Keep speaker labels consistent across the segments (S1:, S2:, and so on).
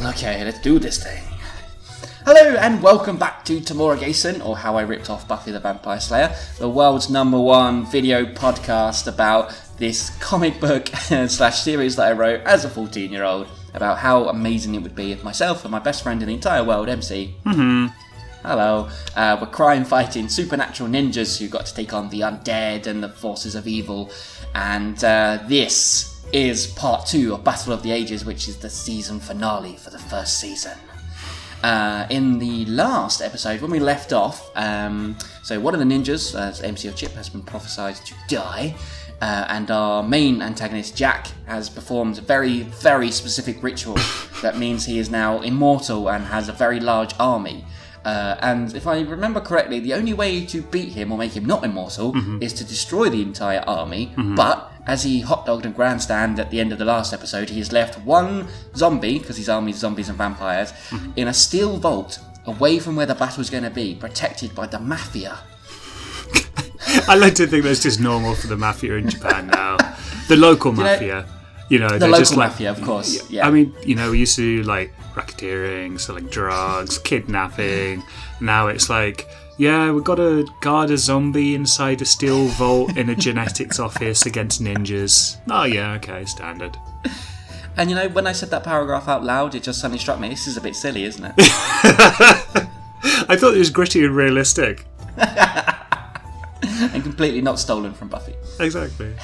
S1: Okay, let's do this thing. Hello and welcome back to TOMUARIGASSEN, or How I Ripped Off Buffy the Vampire Slayer, the world's #1 video podcast about this comic book slash series that I wrote as a 14-year-old about how amazing it would be if myself and my best friend in the entire world, MC, hello, were crime-fighting supernatural ninjas who got to take on the undead and the forces of evil, and this is part 2 of Battle of the Ages, which is the season finale for the first season. In the last episode, when we left off, so one of the ninjas, MC or Chip, has been prophesied to die, and our main antagonist, Jack, has performed a very, very specific ritual that means he is now immortal and has a very large army. And if I remember correctly, the only way to beat him or make him not immortal is to destroy the entire army, but as he hot-dogged and grandstand at the end of the last episode, he has left one zombie, because his army is zombies and vampires, in a steel vault away from where the battle is going to be, protected by the mafia.
S2: I like to think that's just normal for the mafia in Japan now. The local mafia. You know,
S1: the local mafia, of course. Yeah.
S2: I mean, you know, we used to do like racketeering, selling drugs, kidnapping. Now it's like, yeah, we've got to guard a zombie inside a steel vault in a genetics office against ninjas. Oh yeah, okay, standard.
S1: And you know, when I said that paragraph out loud, it just suddenly struck me, this is a bit silly, isn't it?
S2: I thought it was gritty and realistic.
S1: And completely not stolen from Buffy.
S2: Exactly.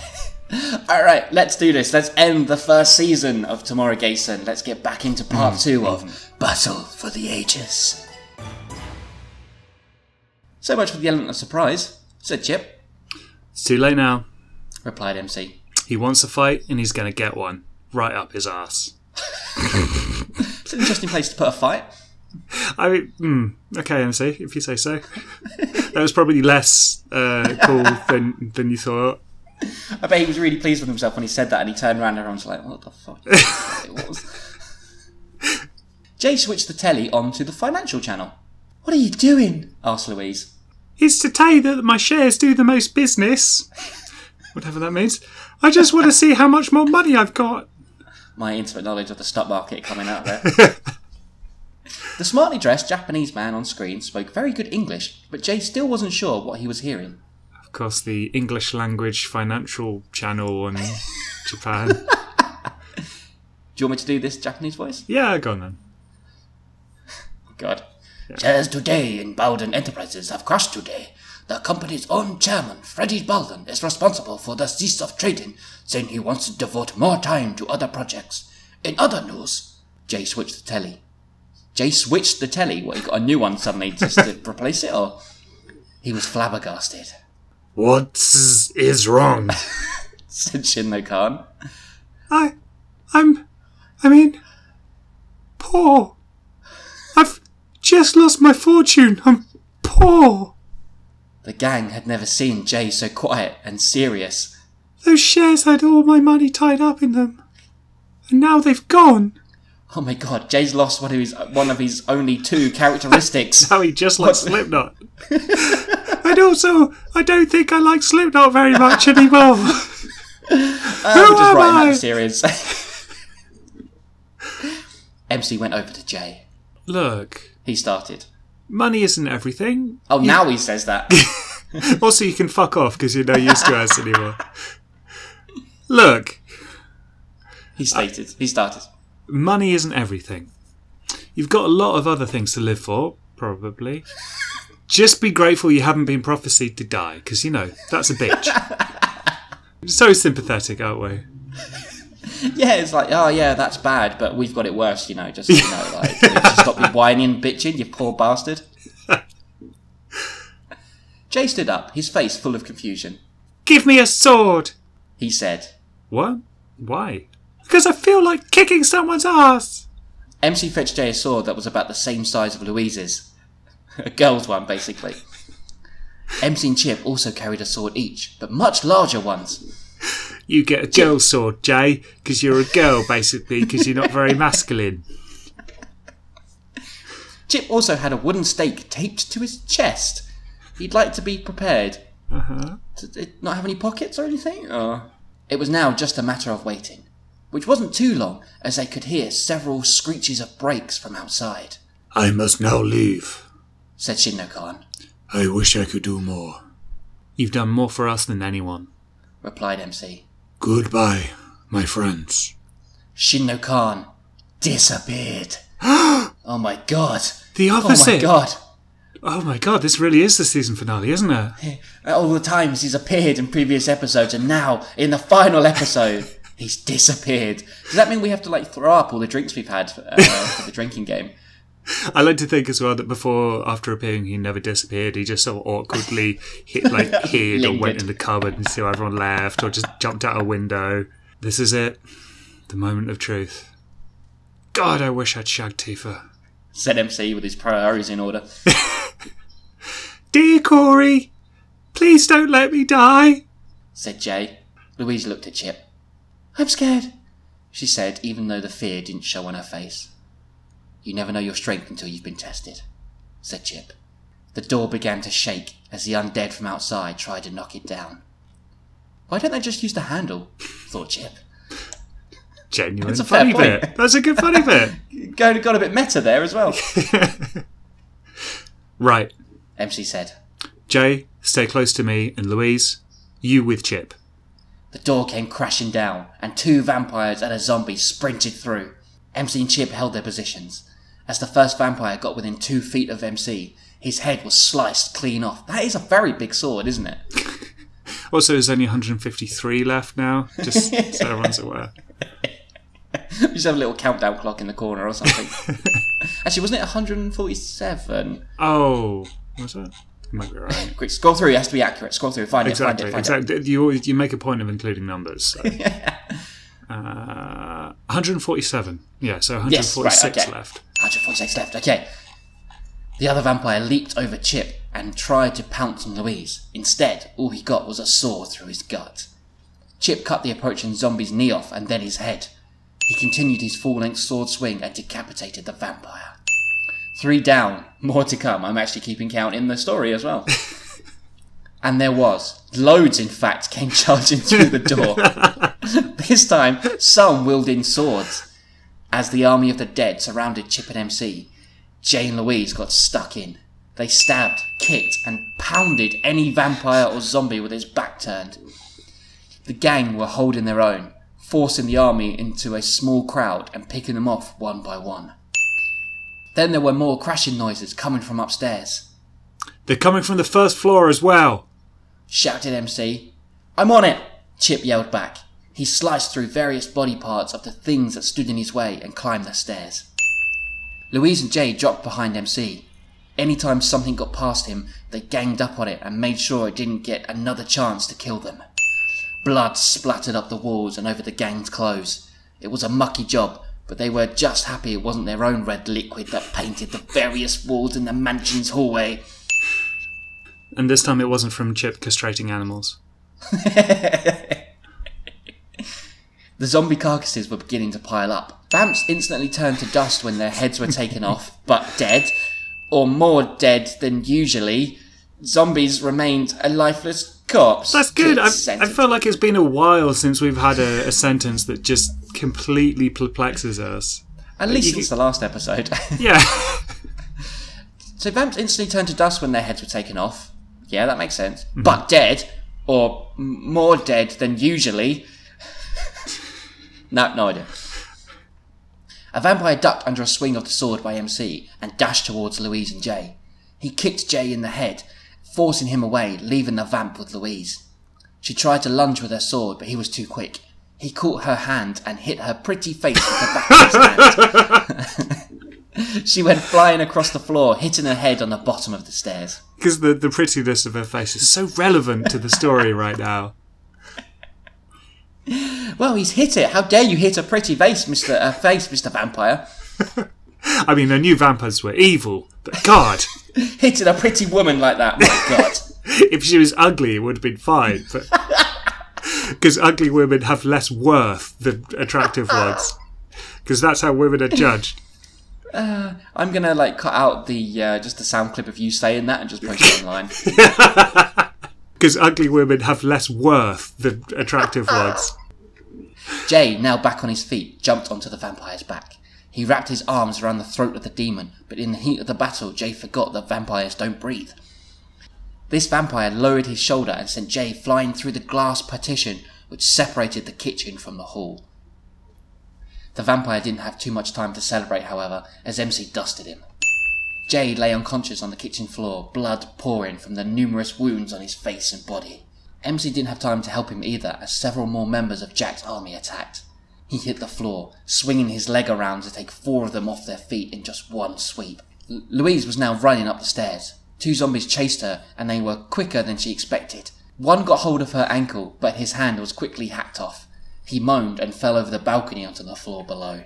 S1: Alright, let's do this. Let's end the first season of TOMUARIGASSEN. Let's get back into part 2 of Battle for the Ages. So much for the element of surprise, said Chip.
S2: It's too late now,
S1: replied MC.
S2: He wants a fight and he's going to get one. Right up his arse.
S1: It's an interesting place to put a fight.
S2: I mean, okay, MC, if you say so. That was probably less cool than you thought.
S1: I bet he was really pleased with himself when he said that, and he turned around and everyone was like, what the fuck? It was. Jay switched the telly on to the financial channel. What are you doing? Asked Louise.
S2: It's to tell you that my shares do the most business. Whatever that means. I just want to see how much more money I've got. My
S1: intimate knowledge of the stock market coming out there. The smartly dressed Japanese man on screen spoke very good English, but Jay still wasn't sure what he was hearing.
S2: Of course, the English language financial channel in Japan.
S1: Do you want me to do this Japanese voice?
S2: Yeah, go on then.
S1: God. Yeah. Shares today in Bowden Enterprises have crashed today. The company's own chairman, Freddie Bowden, is responsible for the cease of trading, saying he wants to devote more time to other projects. In other news, Jay switched the telly. Jay switched the telly? What, he got a new one suddenly just to replace it? Or he was flabbergasted.
S2: What is wrong?
S1: Said Shin-no-Khan.
S2: I mean, poor. I've just lost my fortune. I'm poor.
S1: The gang had never seen Jay so quiet and serious.
S2: Those shares had all my money tied up in them. And now they've gone.
S1: Oh my god, Jay's lost one of his only 2 characteristics.
S2: Now he just likes Slipknot. And also, I don't think I like Slipknot very much anymore.
S1: Who am I? Series. MC went over to Jay.
S2: Look.
S1: He started.
S2: Money isn't everything.
S1: Oh, now he says that.
S2: Also, you can fuck off because you're no use to us anymore. Look.
S1: He started.
S2: Money isn't everything. You've got a lot of other things to live for, probably. Just be grateful you haven't been prophesied to die, because, you know, that's a bitch. So sympathetic, aren't we?
S1: Yeah, it's like, oh yeah, that's bad, but we've got it worse, you know, just, you know, like, just stop your whining and bitching, you poor bastard. Jay stood up, his face full of confusion.
S2: Give me a sword,
S1: he said.
S2: What? Why? Because I feel like kicking someone's ass.
S1: MC fetched Jay a sword that was about the same size of Louise's. A girl's one, basically. MC and Chip also carried a sword each, but much larger ones.
S2: You get a girl's sword, Jay, because you're a girl, basically, because you're not very masculine.
S1: Chip also had a wooden stake taped to his chest. He'd like to be prepared. To not have any pockets or anything? It was now just a matter of waiting. which wasn't too long as they could hear several screeches of brakes from outside.
S3: I must now leave,
S1: said Shinno-kan.
S3: I wish I could do more.
S2: You've done more for us than anyone,
S1: replied MC.
S3: Goodbye, my friends.
S1: Shinno-kan disappeared. Oh my god.
S2: The opposite.
S1: Oh my god.
S2: Oh my god, this really is the season finale, isn't it?
S1: All the times he's appeared in previous episodes, and now, in the final episode, he's disappeared. Does that mean we have to like throw up all the drinks we've had for the drinking game?
S2: I like to think as well that after appearing, he never disappeared. He just sort of awkwardly hid or went in the cupboard until everyone left, or just jumped out a window. This is it. The moment of truth. God, I wish I'd shagged Tifa,
S1: said MC with his priorities in order.
S2: Dear Corey, please don't let me die,
S1: said Jay. Louise looked at Chip. I'm scared, she said, even though the fear didn't show on her face. You never know your strength until you've been tested, said Chip. The door began to shake as the undead from outside tried to knock it down. Why don't they just use the handle? Thought Chip.
S2: Genuine
S1: That's a
S2: funny
S1: fair point.
S2: bit. That's a good funny bit.
S1: Got a bit meta there as well.
S2: Right,
S1: MC said.
S2: Jay, stay close to me, and Louise, you with Chip.
S1: The door came crashing down, and 2 vampires and a zombie sprinted through. MC and Chip held their positions. As the first vampire got within 2 feet of MC, his head was sliced clean off. That is a very big sword, isn't it?
S2: Also, there's only 153 left now, just so everyone's aware.
S1: You just have a little countdown clock in the corner or something. Actually, wasn't it 147?
S2: Oh, was it? You might be right.
S1: Quick, scroll through. It has to be accurate. Scroll through. Find
S2: Exactly.
S1: it.
S2: You make a point of including numbers. So. 147. Yeah, so 146
S1: okay.
S2: left.
S1: 146 left. Okay. The other vampire leaped over Chip and tried to pounce on Louise. Instead, all he got was a sword through his gut. Chip cut the approaching zombie's knee off and then his head. He continued his full-length sword swing and decapitated the vampire. 3 down, more to come. I'm actually keeping count in the story as well. And there was. Loads, in fact, came charging through the door. This time, some wielding swords. As the army of the dead surrounded Chip and MC, Jay and Louise got stuck in. They stabbed, kicked, and pounded any vampire or zombie with his back turned. The gang were holding their own, forcing the army into a small crowd and picking them off one by one. Then there were more crashing noises coming from upstairs.
S2: They're coming from the first floor as well,
S1: shouted MC. I'm on it, Chip yelled back. He sliced through various body parts of the things that stood in his way and climbed the stairs. Louise and Jay dropped behind MC. Anytime something got past him, they ganged up on it and made sure it didn't get another chance to kill them. Blood splattered up the walls and over the gang's clothes. It was a mucky job, but they were just happy it wasn't their own red liquid that painted the various walls in the mansion's hallway.
S2: And this time it wasn't from Chip castrating animals.
S1: The zombie carcasses were beginning to pile up. Vamps instantly turned to dust when their heads were taken off, but dead, or more dead than usually, zombies remained a lifeless corpse.
S2: That's good. I feel like it's been a while since we've had a sentence that just completely perplexes us.
S1: At least since the last episode.
S2: Yeah.
S1: So vamps instantly turned to dust when their heads were taken off. Yeah, that makes sense. Mm-hmm. But dead, or more dead than usually... No idea. A vampire ducked under a swing of the sword by MC and dashed towards Louise and Jay. He kicked Jay in the head, forcing him away, leaving the vamp with Louise. She tried to lunge with her sword, but he was too quick. He caught her hand and hit her pretty face with the back of his hand. She went flying across the floor, hitting her head on the bottom of the stairs.
S2: Because the prettiness of her face is so relevant to the story right now.
S1: Well, he's hit it. How dare you hit a pretty face, Mr. Vampire?
S2: I mean, I knew vampires were evil, but God.
S1: Hitting a pretty woman like that, my God.
S2: If she was ugly, it would have been fine. But because ugly women have less worth than attractive ones. Because that's how women are judged.
S1: I'm going to cut out the just the sound clip of you saying that and just post it online.
S2: Because ugly women have less worth than attractive ones.
S1: Jay, now back on his feet, jumped onto the vampire's back. He wrapped his arms around the throat of the demon, but in the heat of the battle, Jay forgot that vampires don't breathe. This vampire lowered his shoulder and sent Jay flying through the glass partition which separated the kitchen from the hall. The vampire didn't have too much time to celebrate, however, as MC dusted him. Jay lay unconscious on the kitchen floor, blood pouring from the numerous wounds on his face and body. MC didn't have time to help him either, as several more members of Jack's army attacked. He hit the floor, swinging his leg around to take 4 of them off their feet in just one sweep. Louise was now running up the stairs. 2 zombies chased her, and they were quicker than she expected. One got hold of her ankle, but his hand was quickly hacked off. He moaned and fell over the balcony onto the floor below.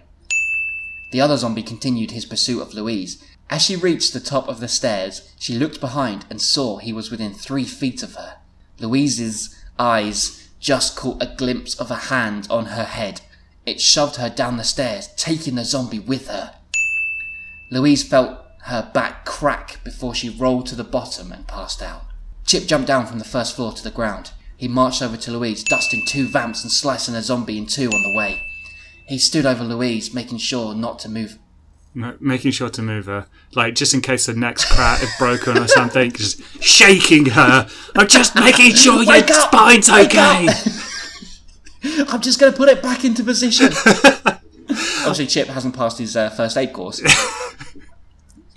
S1: The other zombie continued his pursuit of Louise. As she reached the top of the stairs, she looked behind and saw he was within 3 feet of her. Louise's eyes just caught a glimpse of a hand on her head. It shoved her down the stairs, taking the zombie with her. Louise felt her back crack before she rolled to the bottom and passed out. Chip jumped down from the first floor to the ground. He marched over to Louise, dusting 2 vamps and slicing a zombie in 2 on the way. He stood over Louise, making sure to move her. Like, just in case the next crack had broken or something, just shaking her. I'm just making sure your spine's okay. I'm just going to put it back into position. Obviously, Chip hasn't passed his first aid course.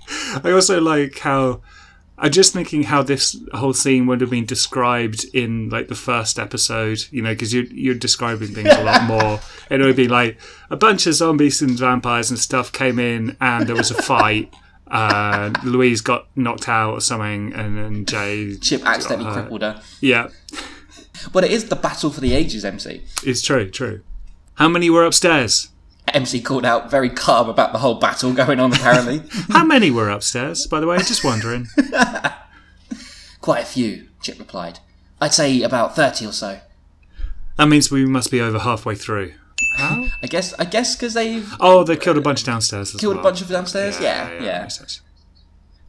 S2: I also like how... I'm just thinking how this whole scene would have been described in, like, the first episode, you know, because you're describing things a lot more. It would be like a bunch of zombies and vampires and stuff came in and there was a fight. Louise got knocked out or something, and then
S1: Chip accidentally crippled her.
S2: Yeah.
S1: But it is the battle for the ages, MC.
S2: It's true. How many were upstairs?
S1: MC called out, very calm about the whole battle going on, apparently.
S2: How many were upstairs, by the way? Just wondering.
S1: Quite a few, Chip replied. I'd say about 30 or so.
S2: That means we must be over halfway through. How?
S1: I guess because they've...
S2: Oh, they killed a bunch downstairs as well.
S1: Killed a bunch of downstairs? Yeah.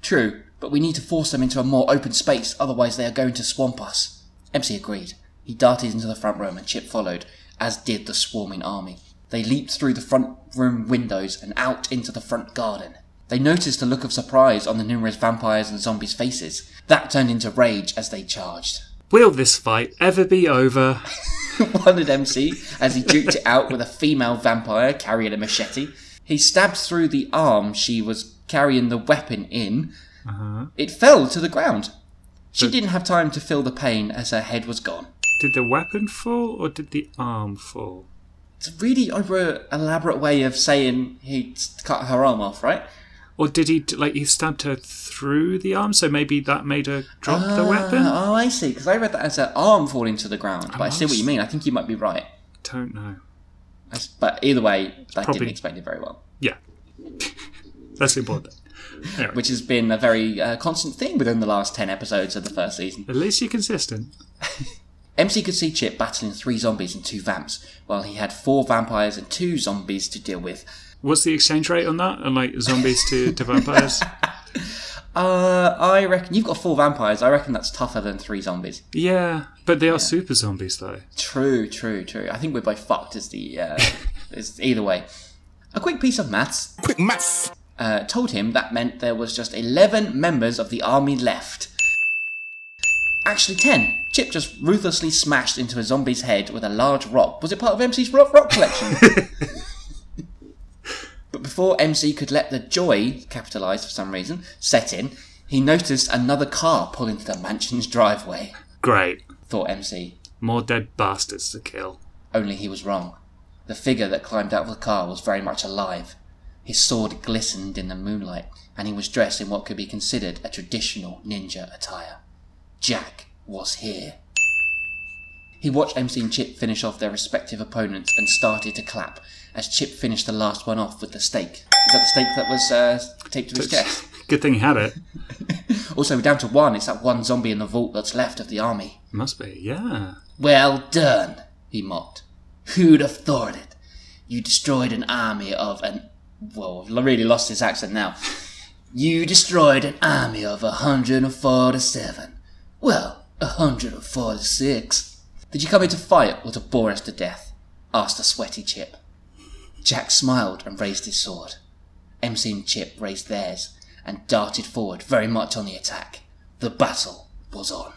S1: True, but we need to force them into a more open space, otherwise they are going to swamp us. MC agreed. He darted into the front room and Chip followed, as did the swarming army. They leaped through the front room windows and out into the front garden. They noticed a look of surprise on the numerous vampires and zombies' faces. That turned into rage as they charged.
S2: Will this fight ever be over?
S1: Wondered MC as he duked it out with a female vampire carrying a machete. He stabbed through the arm she was carrying the weapon in. It fell to the ground. She didn't have time to feel the pain as her head was gone.
S2: Did the weapon fall or did the arm fall?
S1: It's a really elaborate way of saying he cut her arm off, right?
S2: Or did he, he stabbed her through the arm, so maybe that made her drop the weapon?
S1: Oh, I see, because I read that as her arm falling to the ground, but I see what you mean. I think you might be right.
S2: Don't know.
S1: But either way, that didn't explain it very well.
S2: Yeah. That's important. Anyway.
S1: Which has been a very constant theme within the last 10 episodes of the first season.
S2: At least you're consistent.
S1: MC could see Chip battling 3 zombies and 2 vamps, while he had 4 vampires and 2 zombies to deal with.
S2: What's the exchange rate on that? And zombies to vampires?
S1: I reckon you've got 4 vampires. I reckon that's tougher than 3 zombies.
S2: Yeah, but they are super zombies though.
S1: True. I think we're both fucked as the either way. A quick piece of maths.
S4: Quick maths.
S1: Told him that meant there was just 11 members of the army left. Actually 10. Chip just ruthlessly smashed into a zombie's head with a large rock. Was it part of MC's rock collection? But before MC could let the joy, capitalised for some reason, set in, he noticed another car pull into the mansion's driveway.
S2: Great,
S1: thought MC.
S2: More dead bastards to kill.
S1: Only he was wrong. The figure that climbed out of the car was very much alive. His sword glistened in the moonlight, and he was dressed in what could be considered a traditional ninja attire. Jack was here. He watched MC and Chip finish off their respective opponents and started to clap as Chip finished the last one off with the stake. Is that the stake that was taped to his chest?
S2: Good thing he had it.
S1: Also, we're down to 1. It's that 1 zombie in the vault that's left of the army.
S2: Must be, yeah.
S1: Well done, he mocked. Who'd have thought it? You destroyed an army of Well, I've really lost his accent now. You destroyed an army of 147. Well, 146. Did you come here to fight or to bore us to death? asked a sweaty Chip. Jack smiled and raised his sword. MC and Chip raised theirs and darted forward, very much on the attack. The battle was on.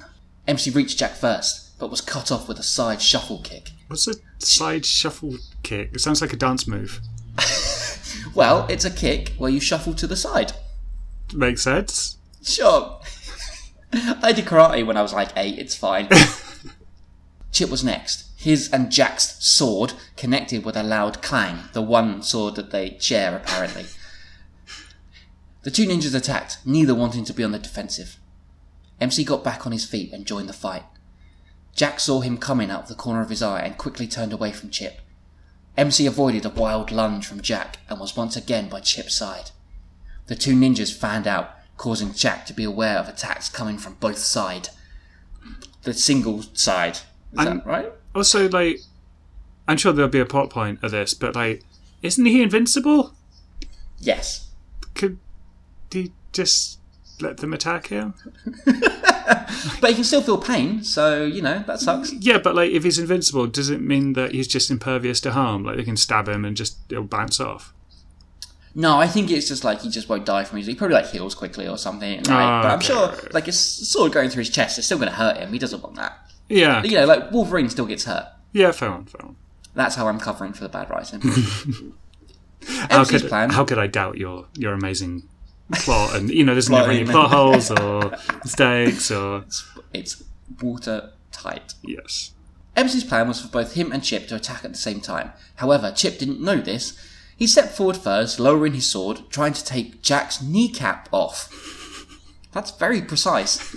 S1: MC reached Jack first, but was cut off with a side shuffle kick.
S2: What's a side shuffle kick? It sounds like a dance move.
S1: Well, it's a kick where you shuffle to the side.
S2: Makes sense.
S1: Sure. I did karate when I was like 8, it's fine. Chip was next. His and Jack's sword connected with a loud clang, the one sword that they share apparently. The two ninjas attacked, neither wanting to be on the defensive. MC got back on his feet and joined the fight. Jack saw him coming out of the corner of his eye and quickly turned away from Chip. MC avoided a wild lunge from Jack and was once again by Chip's side. The two ninjas fanned out, causing Jack to be aware of attacks coming from both sides. The single side. Is that right?
S2: Also, like, I'm sure there'll be a plot point of this, but, like, isn't he invincible?
S1: Yes.
S2: Could he just let them attack him?
S1: But he can still feel pain, so, you know, that sucks.
S2: Yeah, but, like, if he's invincible, does it mean that he's just impervious to harm? Like, they can stab him and just it'll bounce off?
S1: No, I think it's just like he just won't die from it. He probably like heals quickly or something. Like, but I'm sure, like, a sword going through his chest is still going to hurt him. He doesn't want that.
S2: Yeah.
S1: You know, like Wolverine still gets hurt.
S2: Yeah, fair one.
S1: That's how I'm covering for the bad writing.
S2: How could I doubt your amazing plot? And you know, there's never any plot holes or mistakes or.
S1: It's watertight.
S2: Yes.
S1: MC's plan was for both him and Chip to attack at the same time. However, Chip didn't know this. He stepped forward first, lowering his sword, trying to take Jack's kneecap off. That's very precise.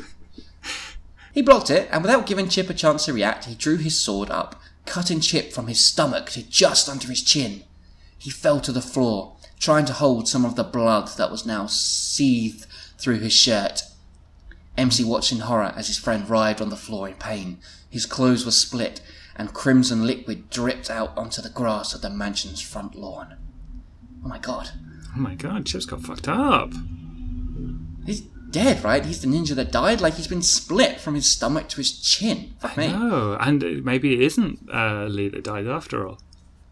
S1: He blocked it, and without giving Chip a chance to react, he drew his sword up, cutting Chip from his stomach to just under his chin. He fell to the floor, trying to hold some of the blood that was now seethed through his shirt. MC watched in horror as his friend writhed on the floor in pain. His clothes were split, and crimson liquid dripped out onto the grass of the mansion's front lawn. Oh my god.
S2: Oh my god, Chip's got fucked up.
S1: He's dead, right? He's the ninja that died? Like, he's been split from his stomach to his chin. Fuck me.
S2: No, and maybe it isn't Lee that died after all.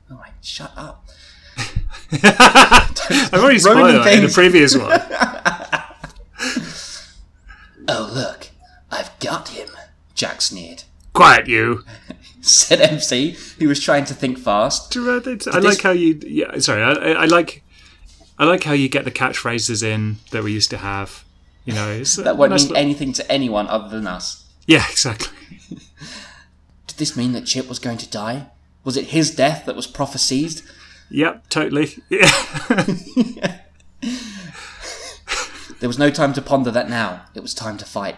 S1: Oh my, shut up.
S2: I've already spoiled that in the previous one.
S1: Oh, look. I've got him, Jack sneered.
S2: Quiet, you.
S1: Said MC, who was trying to think fast.
S2: I like how you... Yeah, sorry, I like how you get the catchphrases in that we used to have. You know, it's
S1: that won't mean anything to anyone other than us.
S2: Yeah, exactly.
S1: Did this mean that Chip was going to die? Was it his death that was prophesied?
S2: Yep, totally. Yeah.
S1: There was no time to ponder that now. It was time to fight.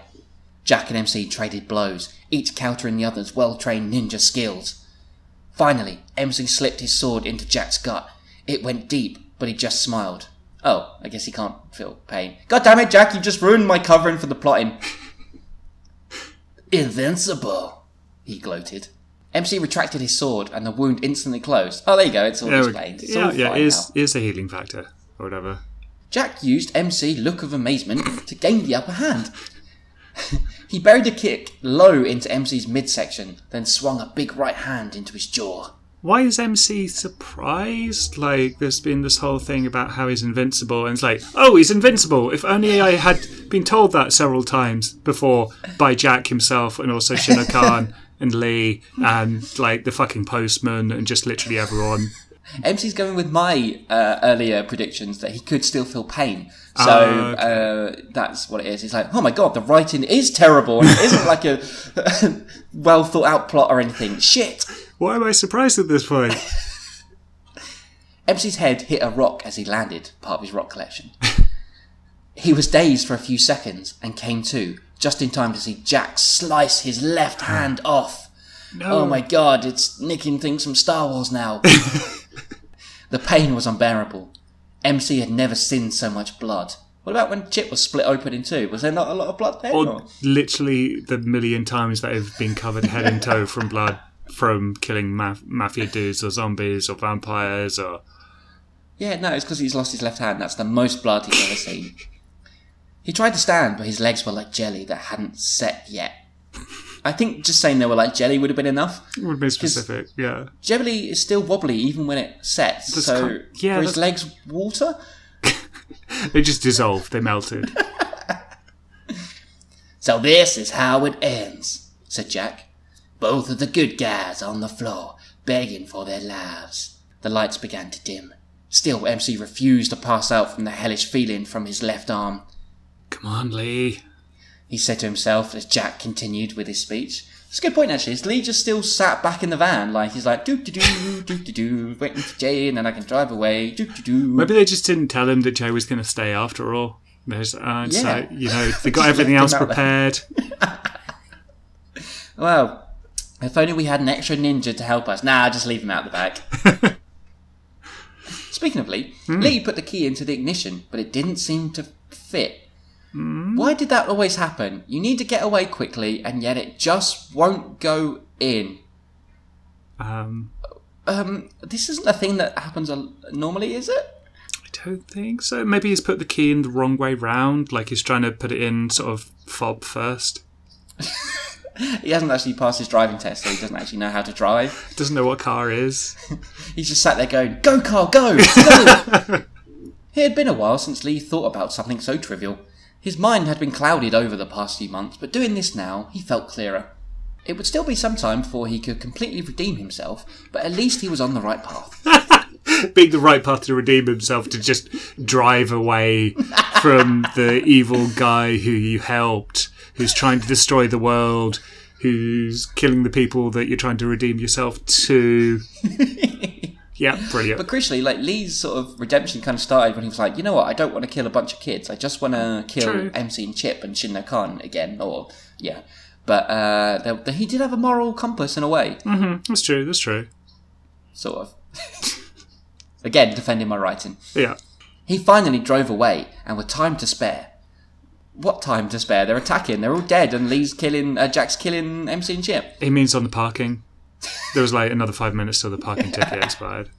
S1: Jack and MC traded blows, each countering the other's well-trained ninja skills. Finally, MC slipped his sword into Jack's gut. It went deep, but he just smiled. Oh, I guess he can't feel pain. God damn it, Jack, you've just ruined my covering for the plotting. Invincible, he gloated. MC retracted his sword and the wound instantly closed. Oh, there you go, it's all explained. It's all fine now.
S2: Is a healing factor, or whatever.
S1: Jack used MC look of amazement to gain the upper hand. He buried a kick low into MC's midsection, then swung a big right hand into his jaw.
S2: Why is MC surprised? Like, there's been this whole thing about how he's invincible, and it's like, oh, he's invincible! If only I had been told that several times before by Jack himself, and also Shinokan and Lee, and, like, the fucking postman, and just literally everyone.
S1: MC's going with my earlier predictions that he could still feel pain. So that's what it is. He's like, oh my god, the writing is terrible, and it isn't like a well thought out plot or anything. Shit!
S2: Why am I surprised at this point?
S1: MC's head hit a rock as he landed, part of his rock collection. He was dazed for a few seconds and came to, just in time to see Jack slice his left hand off. No. Oh my god, it's nicking things from Star Wars now. The pain was unbearable. MC had never seen so much blood. What about when Chip was split open in two? Was there not a lot of blood there?
S2: Or literally the million times that have been covered head and toe from blood from killing mafia dudes or zombies or vampires or...
S1: Yeah, no, it's because he's lost his left hand. That's the most blood he's ever seen. He tried to stand, but his legs were like jelly that hadn't set yet. I think just saying they were like jelly would have been enough.
S2: It would be specific, yeah.
S1: Jelly is still wobbly even when it sets. Were his legs water?
S2: They just dissolved. They melted.
S1: So this is how it ends, said Jack. Both of the good guys on the floor, begging for their lives. The lights began to dim. Still, MC refused to pass out from the hellish feeling from his left arm.
S2: Come on, Lee,
S1: he said to himself as Jack continued with his speech. It's a good point, actually. Is Lee just still sat back in the van, like he's like, doo-doo-doo, doo-doo-doo, waiting for Jay, and then I can drive away, doo-doo-doo.
S2: Maybe they just didn't tell him that Jay was going to stay after all. So, they got everything else prepared.
S1: Well, if only we had an extra ninja to help us. Nah, just leave him out the back. Speaking of Lee, Lee put the key into the ignition, but it didn't seem to fit. Why did that always happen? You need to get away quickly, and yet it just won't go in. This isn't a thing that happens normally, is it?
S2: I don't think so. Maybe he's put the key in the wrong way round, like he's trying to put it in sort of fob first.
S1: He hasn't actually passed his driving test, so he doesn't actually know how to drive.
S2: Doesn't know what car is.
S1: He's just sat there going, "Go, car, go, go!" It had been a while since Lee thought about something so trivial. His mind had been clouded over the past few months, but doing this now, he felt clearer. It would still be some time before he could completely redeem himself, but at least he was on the right path.
S2: Being the right path to redeem himself, to just drive away from the evil guy who you helped, who's trying to destroy the world, who's killing the people that you're trying to redeem yourself to. Yeah, brilliant.
S1: But crucially, like, Lee's sort of redemption kind of started when he was like, you know what, I don't want to kill a bunch of kids. I just want to kill MC and Chip and Shinno Khan again. But he did have a moral compass in a way.
S2: That's true.
S1: Sort of. Again, defending my writing.
S2: Yeah.
S1: He finally drove away, and with time to spare. What time to spare? They're attacking. They're all dead, and Jack's killing MC and Chip.
S2: He means on the parking. There was like another 5 minutes till the parking ticket expired.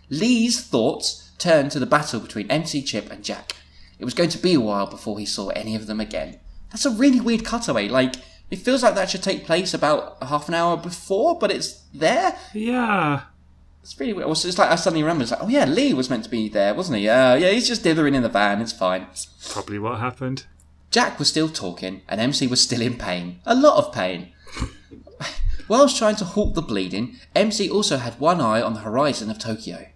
S1: Lee's thoughts turned to the battle between MC, Chip, and Jack. It was going to be a while before he saw any of them again. That's a really weird cutaway. Like, it feels like that should take place about half an hour before, but it's there.
S2: Yeah.
S1: It's really weird. It's like I suddenly remember, it's like, oh yeah, Lee was meant to be there, wasn't he? Yeah, he's just dithering in the van, it's fine.
S2: That's probably what happened.
S1: Jack was still talking, and MC was still in pain. A lot of pain. Whilst trying to halt the bleeding, MC also had one eye on the horizon of Tokyo.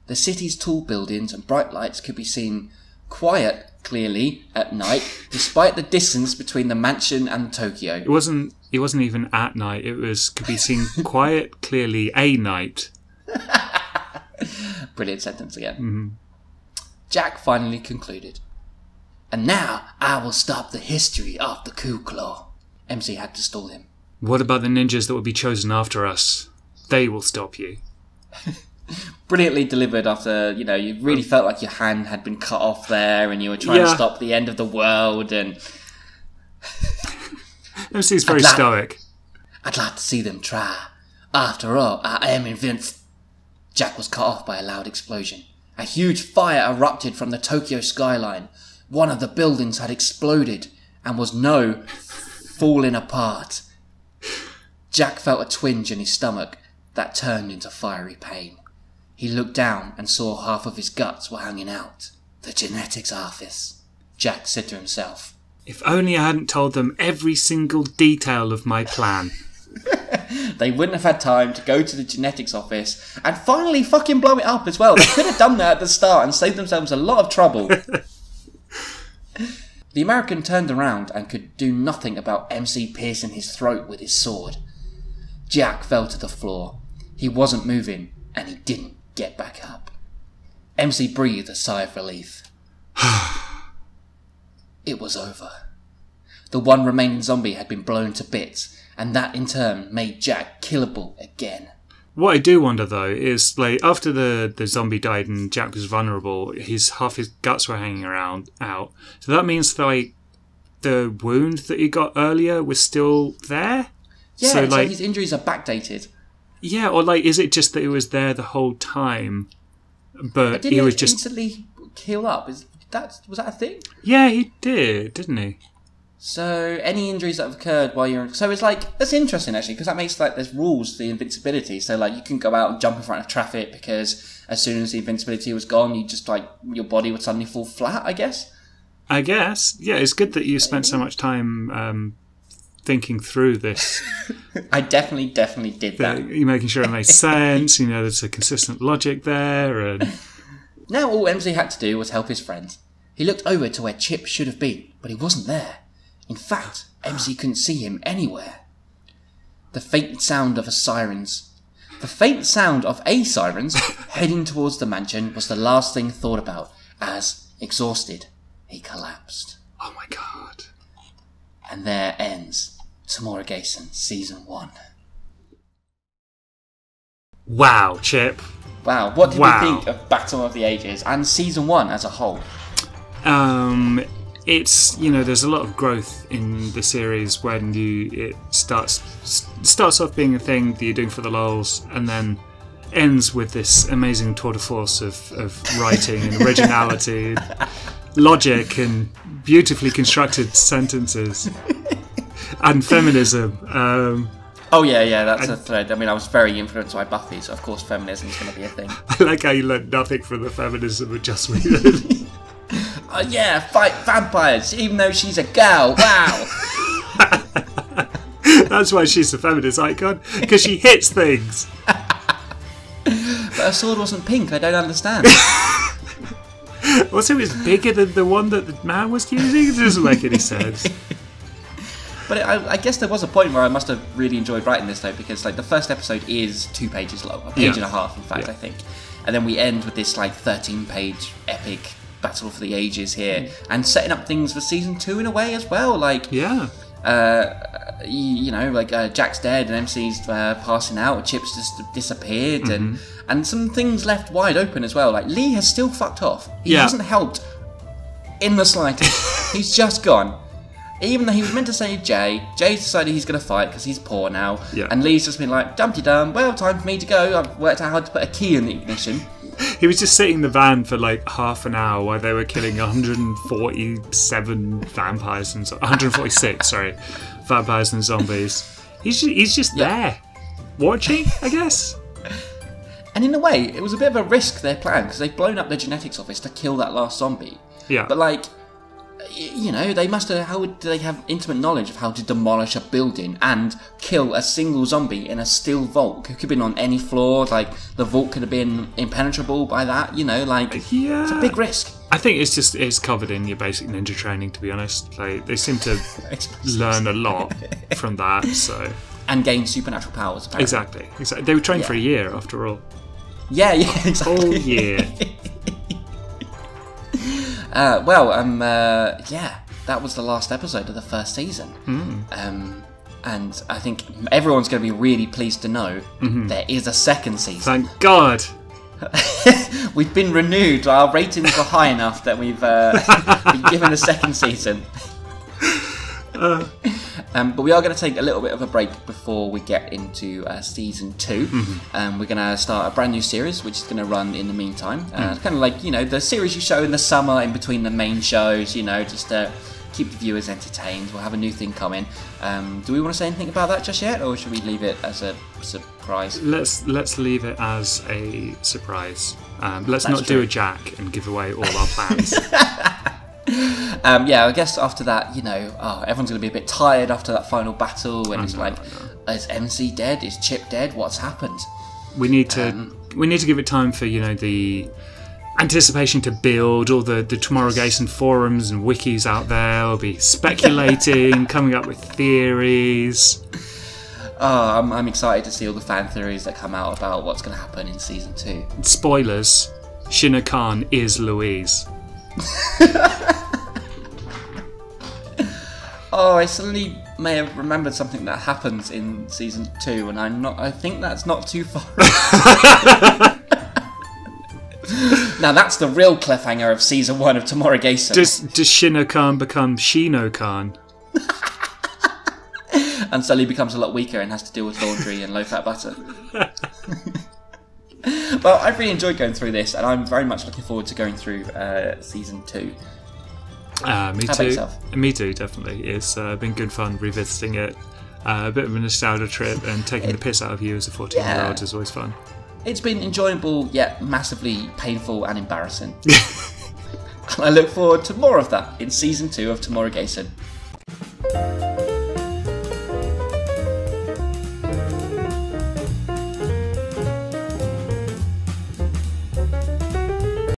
S1: The city's tall buildings and bright lights could be seen quite clearly at night, despite the distance between the mansion and Tokyo.
S2: It wasn't even at night. Could be seen quite clearly a night.
S1: Brilliant sentence again. Jack finally concluded. And now I will stop the history of the Ku Claw. MC had to stall him.
S2: What about the ninjas that will be chosen after us? They will stop you.
S1: Brilliantly delivered after, you really felt like your hand had been cut off there and you were trying to stop the end of the world and...
S2: MC's very stoic.
S1: I'd like to see them try. After all, I am invincible. Jack was cut off by a loud explosion. A huge fire erupted from the Tokyo skyline. One of the buildings had exploded and was falling apart. Jack felt a twinge in his stomach that turned into fiery pain. He looked down and saw half of his guts were hanging out. The genetics office, Jack said to himself.
S2: If only I hadn't told them every single detail of my plan.
S1: They wouldn't have had time to go to the genetics office and finally fucking blow it up as well. They could have done that at the start and saved themselves a lot of trouble. The American turned around and could do nothing about MC piercing his throat with his sword. Jack fell to the floor. He wasn't moving, and he didn't get back up. MC breathed a sigh of relief. It was over. The one remaining zombie had been blown to bits, and that in turn made Jack killable again.
S2: What I do wonder, though, is, like, after the zombie died and Jack was vulnerable, half his guts were hanging out. So that means, like, the wound that he got earlier was still there?
S1: Yeah, so his injuries are backdated.
S2: Yeah, or, like, is it just that it was there the whole time, but
S1: he
S2: was just...
S1: instantly heal up? Was that a thing?
S2: Yeah, he did, didn't he?
S1: So, any injuries that have occurred while you're... So it's like, that's interesting actually, because that makes like, there's rules to the invincibility. So like, you can go out and jump in front of traffic because as soon as the invincibility was gone, you just like, your body would suddenly fall flat, I guess.
S2: I guess. Yeah, it's good that you spent so much time thinking through this.
S1: I definitely did that.
S2: You're making sure it makes sense, you know, there's a consistent logic there. And
S1: Now all MC had to do was help his friend. He looked over to where Chip should have been, but he wasn't there. In fact, MC couldn't see him anywhere. The faint sound of a siren's heading towards the mansion was the last thing thought about as, exhausted, he collapsed.
S2: Oh my god.
S1: And there ends Tomorrigassen Season 1.
S2: Wow, Chip.
S1: Wow, what did you think of Battle of the Ages and Season 1 as a whole?
S2: It's, you know, there's a lot of growth in the series when it starts off being a thing that you're doing for the lols, and then ends with this amazing tour de force of writing and originality, logic, and beautifully constructed sentences, and feminism.
S1: Oh yeah, that's a thread. I mean, I was very influenced by Buffy, so of course feminism is going to be a thing.
S2: I like how you learned nothing from the feminism adjustment.
S1: Yeah, fight vampires, even though she's a girl. Wow.
S2: That's why she's a feminist icon, because she hits things.
S1: But her sword wasn't pink. I don't understand.
S2: Also, it was bigger than the one that the man was using. It doesn't make any sense.
S1: But I guess there was a point where I must have really enjoyed writing this though, because like the first episode is 2 pages long, a page and a half, in fact, I think, and then we end with this like 13-page epic battle for the ages here, and setting up things for season 2 in a way as well. Like, you know, like Jack's dead and MC's passing out, Chip's just disappeared, and some things left wide open as well. Like Lee has still fucked off. He hasn't helped in the slightest. He's just gone. Even though he was meant to save Jay, Jay's decided he's going to fight because he's poor now. And Lee's just been like, Dumpty-dum, well, time for me to go. I've worked out how to put a key in the ignition.
S2: He was just sitting in the van for like half an hour while they were killing 147 vampires and 146, sorry, vampires and zombies. He's just there, watching, I guess.
S1: And in a way, it was a bit of a risk, their plan, because they've blown up the genetics office to kill that last zombie. But like, you know, they must have. How would they have intimate knowledge of how to demolish a building and kill a single zombie in a steel vault? It could have been on any floor. Like the vault could have been impenetrable by that. You know, like it's a big risk.
S2: I think it's covered in your basic ninja training. To be honest, like they seem to learn a lot from that. So
S1: and gain supernatural powers. Apparently.
S2: Exactly. They were trained for a year after all.
S1: Yeah, exactly.
S2: Whole year.
S1: That was the last episode of the first season. And I think everyone's going to be really pleased to know there is a second season.
S2: Thank God.
S1: We've been renewed. Our ratings are high enough that we've been given a second season. But we are going to take a little bit of a break before we get into season 2. We're going to start a brand new series, which is going to run in the meantime. Kind of like, you know, the series you show in the summer in between the main shows, you know, just to keep the viewers entertained. We'll have a new thing coming. Do we want to say anything about that just yet, or should we leave it as a surprise?
S2: Let's leave it as a surprise. Let's not do a Jack and give away all our plans.
S1: I guess after that, you know, everyone's going to be a bit tired after that final battle, and is MC dead? Is Chip dead? What's happened?
S2: We need to give it time for, you know, the anticipation to build. All the Tomorrigassen forums and wikis out there will be speculating, coming up with theories.
S1: I'm excited to see all the fan theories that come out about what's going to happen in season 2.
S2: Spoilers: Shina Khan is Louise.
S1: I suddenly may have remembered something that happens in season 2, and I think that's not too far. Now that's the real cliffhanger of season 1 of Tomorrigassen.
S2: Does Shina Khan become Shino Khan?
S1: And suddenly becomes a lot weaker and has to deal with laundry and low-fat butter. Well, I've really enjoyed going through this, and I'm very much looking forward to going through season 2.
S2: Me
S1: How about
S2: too.
S1: yourself?
S2: Me too, definitely. It's been good fun revisiting it. A bit of a nostalgia trip, and taking the piss out of you as a 14-year-old is always fun.
S1: It's been enjoyable, yet massively painful and embarrassing. I look forward to more of that in Season 2 of Tomorrowgassen.